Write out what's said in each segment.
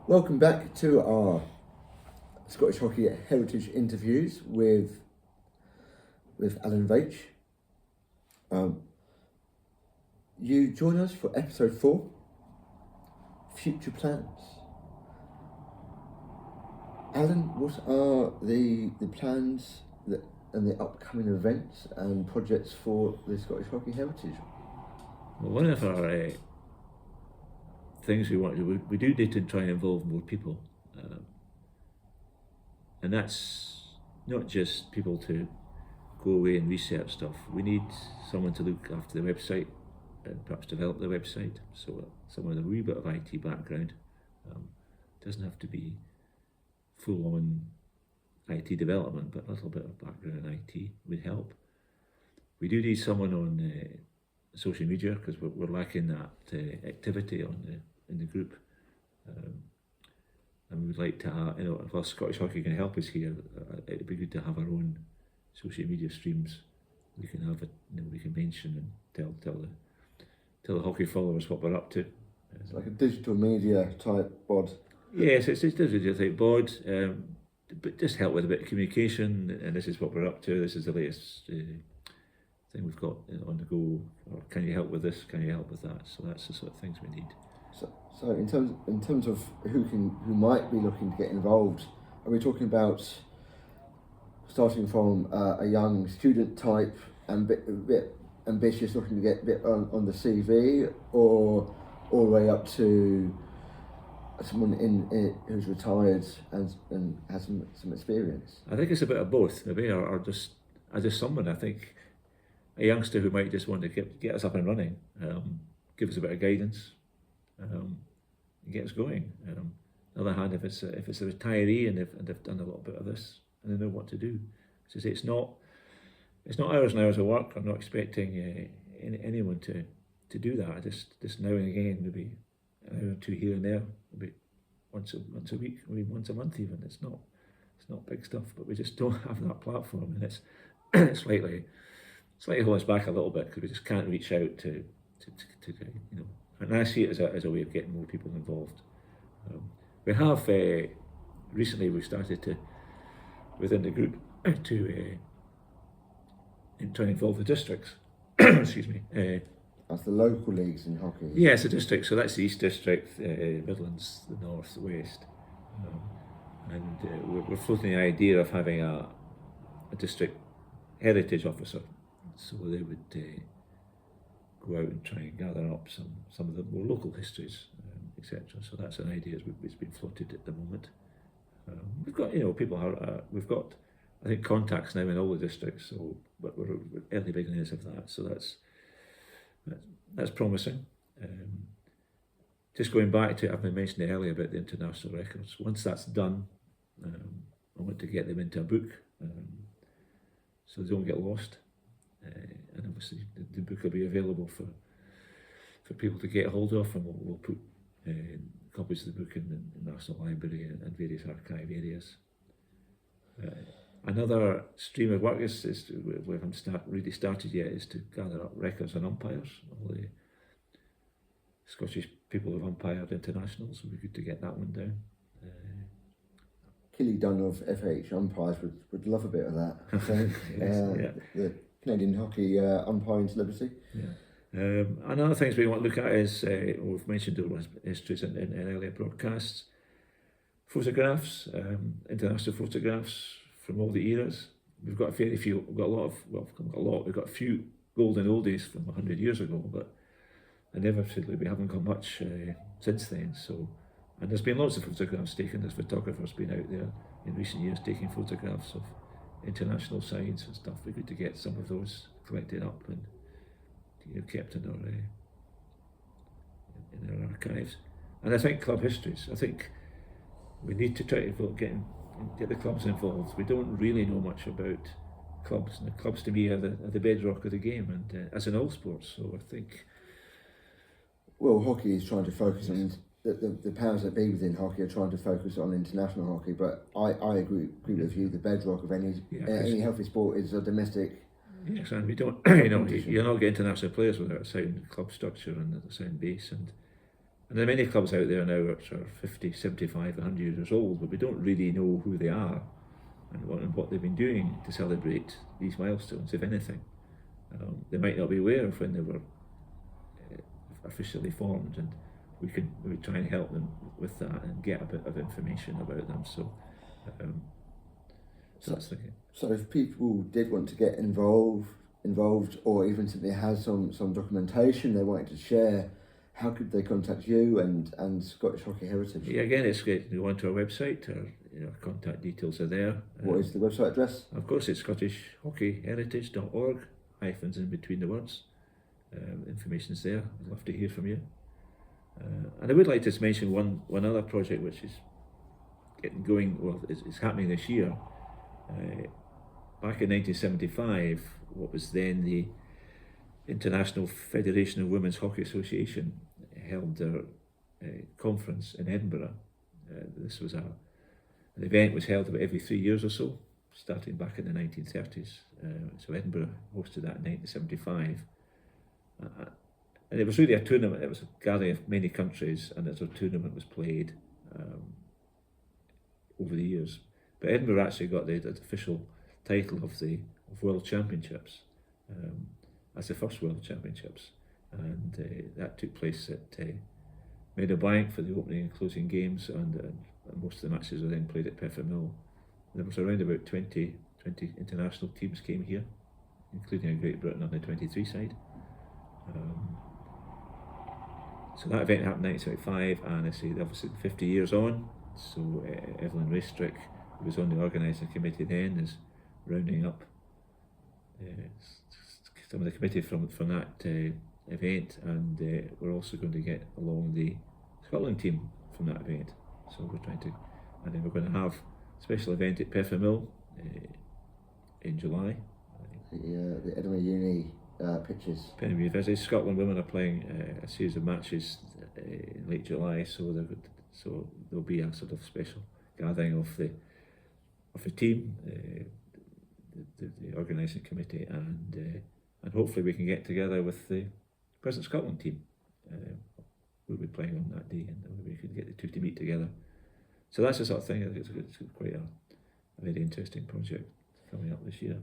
Welcome back to our Scottish Hockey Heritage interviews with Alan Veitch. You join us for episode 4, Future Plans. Alan, what are the plans and the upcoming events and projects for the Scottish Hockey Heritage? Well, one of our things we want to do, we do need to try and involve more people, and that's not just people to go away and research stuff. We need someone to look after the website and perhaps develop the website. So someone with a wee bit of IT background, doesn't have to be full-on IT development, but a little bit of background in IT would help. We do need someone on social media because we're lacking that activity in the group, and we would like to have, if Scottish Hockey can help us here, it'd be good to have our own social media streams. We can have it, we can mention and tell the hockey followers what we're up to. It's like a digital media type bod. Yes, it's digital type bod, but just help with a bit of communication. And this is what we're up to. This is the latest thing we've got on the go. Or can you help with this? Can you help with that? So that's the sort of things we need. So in terms of who might be looking to get involved, are we talking about starting from a young student type and a bit ambitious, looking to get a bit on the CV, or all the way up to someone who's retired and has some experience? I think it's a bit of both, maybe, or just someone. I think a youngster who might just want to get us up and running, give us a bit of guidance, and get us going. On the other hand, if it's a retiree and they've done a little bit of this and they know what to do, so it's not hours and hours of work. I'm not expecting anyone to do that. Just now and again, maybe an hour or two here and there, maybe once a week, maybe once a month even. It's not big stuff, but we just don't have that platform, and it's slightly hold us back a little bit because we just can't reach out to and I see it as a way of getting more people involved. We have recently we started to within the group to try and involve the districts. Excuse me. That's the local leagues in hockey. Yes, the district. So that's the East District, Midlands, the North, the West, and we're floating the idea of having a district heritage officer. So they would go out and try and gather up some of the more local histories, etc. So that's an idea it's been floated at the moment. We've got people we've got I think contacts now in all the districts. So but we're early beginnings of that. So that's promising. Just going back to, I've been mentioning earlier about the international records. Once that's done, I want to get them into a book, so they don't get lost. And obviously the book will be available for people to get hold of, and we'll put copies of the book in the National Library and various archive areas. Another stream of work is we haven't really started yet, is to gather up records on umpires. All the Scottish people who have umpired internationals, would be good to get that one down. Killy Dunn of FH umpires would love a bit of that, I think. Yes, The Canadian Hockey umpiring celebrity. Yeah. Another things we want to look at is, we've mentioned all histories in earlier broadcasts, photographs, international photographs from all the eras. We've got a fairly few, we've got a few golden oldies from 100 years ago, but inevitably we haven't got much since then. So, and there's been lots of photographs taken. There's photographers been out there in recent years taking photographs of international sides and stuff. We're good to get some of those collected up and kept in our archives. And I think club histories. I think we need to try to get the clubs involved. We don't really know much about clubs, and the clubs to me are the bedrock of the game, and as in all sports. So I think. Well, hockey is trying to focus on the powers that be within hockey are trying to focus on international hockey, but I agree with you. The bedrock of any healthy sport is a domestic. Yes, and we don't. You're not getting international players without a sound club structure and a sound base, and And there are many clubs out there now which are 50, 75, 100 years old, but we don't really know who they are and what they've been doing to celebrate these milestones, if anything. They might not be aware of when they were officially formed, and we would try and help them with that and get a bit of information about them. So that's the. So if people did want to get involved, or even simply have some documentation they wanted to share, how could they contact you and Scottish Hockey Heritage? Yeah, again, it's great to go onto our website. Our contact details are there. What is the website address? Of course, it's scottishhockeyheritage.org, hyphens in between the words. Information's there. I'd love to hear from you. And I would like to just mention one other project which is getting going. Well, it's happening this year. Back in 1975, what was then the International Federation of Women's Hockey Association held their conference in Edinburgh. This was an event was held about every 3 years or so, starting back in the 1930s. So Edinburgh hosted that in 1975. And it was really a tournament. It was a gathering of many countries, and as a tournament was played over the years. But Edinburgh actually got the official title of World Championships as the first World Championships, and that took place at Meadowbank for the opening and closing games, and most of the matches were then played at Peffermill. There was around about 20 international teams came here, including a Great Britain on the 23 side. So that event happened in 1975, and I say obviously 50 years on. So Evelyn Raystrick, who was on the organising committee then, is rounding up some of the committee from that event, and we're also going to get along the Scotland team from that event. So we're trying to, and then we're going to have a special event at Peffermill in July. The Edinburgh Uni pitches. Penny University. Scotland women are playing a series of matches in late July, so there'll be a sort of special gathering of the team, the organising committee, and hopefully we can get together with the present Scotland team. We'll be playing on that day, and we can get the two to meet together. So that's the sort of thing. I think it's quite a very interesting project coming up this year.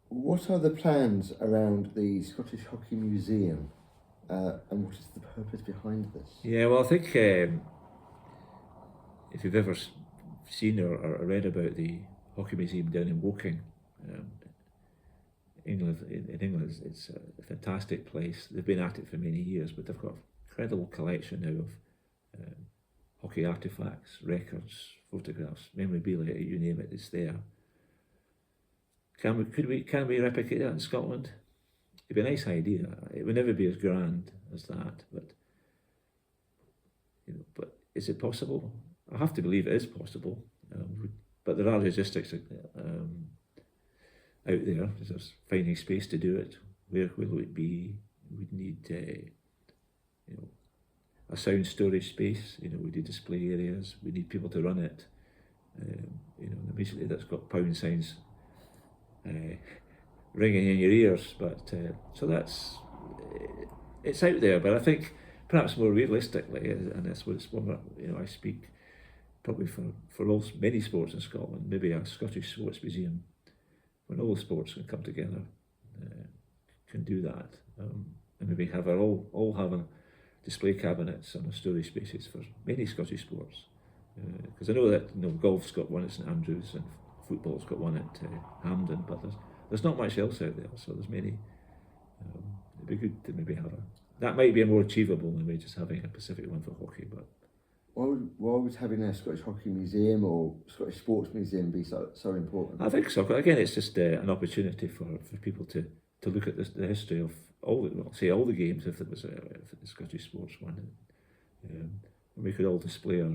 What are the plans around the Scottish Hockey Museum, and what is the purpose behind this? Yeah, well, I think if you've ever seen or read about the Hockey Museum down in Woking, England, in England, it's a fantastic place. They've been at it for many years, but they've got an incredible collection now of hockey artefacts, records, photographs, memorabilia, you name it, it's there. Can we replicate that in Scotland? It'd be a nice idea. It would never be as grand as that, but is it possible? I have to believe it is possible, but there are logistics out there. There's finding space to do it. Where will it be? We'd need a sound storage space. We need display areas. We need people to run it. Immediately that's got pound signs ringing in your ears, but so that's it's out there. But I think perhaps more realistically, and that's what I speak probably for many sports in Scotland, maybe a Scottish Sports Museum when all the sports can come together can do that, and maybe all have a display cabinets and a storage spaces for many Scottish sports, because I know that golf's got one at St Andrews and football's got one at Hampden, but there's not much else out there, so there's many. It'd be good to maybe have that might be more achievable than maybe just having a specific one for hockey. But why would having a Scottish Hockey Museum or Scottish Sports Museum be so important? I think so. Again, it's just an opportunity for people to look at the history of all the games, if it was the Scottish sports one, and we could all display our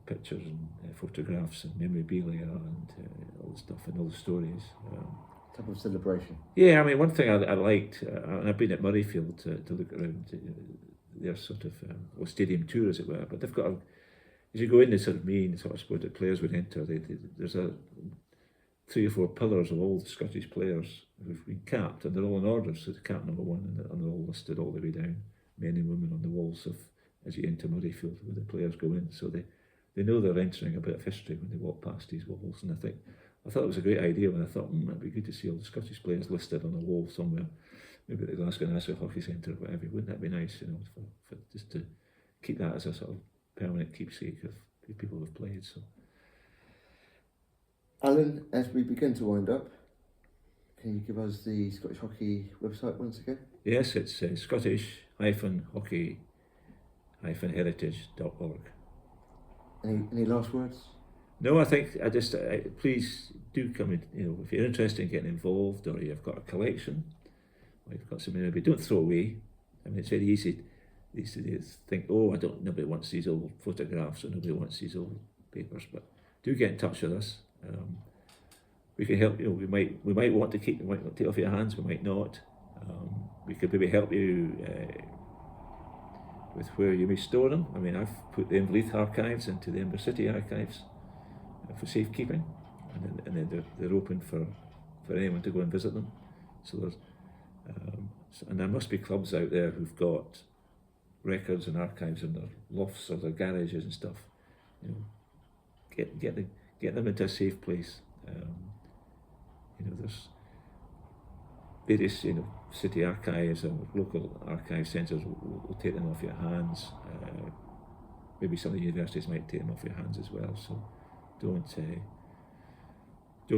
pictures and photographs and memorabilia and all the stuff and all the stories. Type of celebration. Yeah, I mean, one thing I liked, and I've been at Murrayfield to look around their sort of stadium tour, as it were, but they've got as you go in the sort of main sort of sport that players would enter, there's 3 or 4 pillars of all the Scottish players who've been capped, and they're all in order, so the cap number 1, and they're all listed all the way down. men and women on the walls of as you enter Murrayfield where the players go in, so they know they're entering a bit of history when they walk past these walls. And I thought it was a great idea when I thought it'd be good to see all the Scottish players listed on a wall somewhere, maybe at the Glasgow National Hockey Centre or whatever. Wouldn't that be nice, for just to keep that as a sort of permanent keepsake of the people who've played. So, Alan, as we begin to wind up, can you give us the Scottish Hockey website once again? Yes, it's Scottish-hockey-heritage.org. Any last words? No, I think please do come in. If you're interested in getting involved, or you've got a collection, or you've got something, maybe don't throw away. I mean, it's very easy these days to think, nobody wants these old photographs, or nobody wants these old papers. But do get in touch with us. We can help. We might want to take it off your hands. We might not. We could maybe help you with where you may store them. I mean, I've put the Inverleith archives into the Invercity archives for safekeeping, and then they're open for anyone to go and visit them. So there's and there must be clubs out there who've got records and archives in their lofts or their garages and stuff. Get them into a safe place. There's various city archives or local archive centres will take them off your hands. Maybe some of the universities might take them off your hands as well. So don't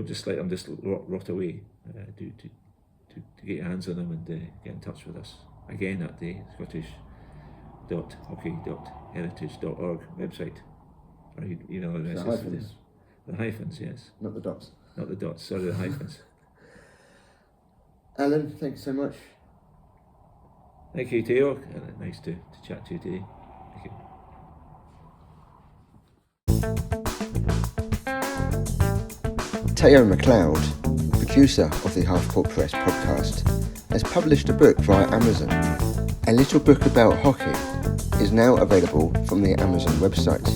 just let them just rot away. To get your hands on them and get in touch with us again at the Scottish.hockey.heritage.org website. Our email address is the hyphens, yes. Not the dots. Not the dots, sorry, the hyphens. Alan, thanks so much. Thank you, Theo. Nice to chat to you today. Thank you. Teo McLeod, producer of the Half Court Press podcast, has published a book via Amazon. A Little Book About Hockey is now available from the Amazon website.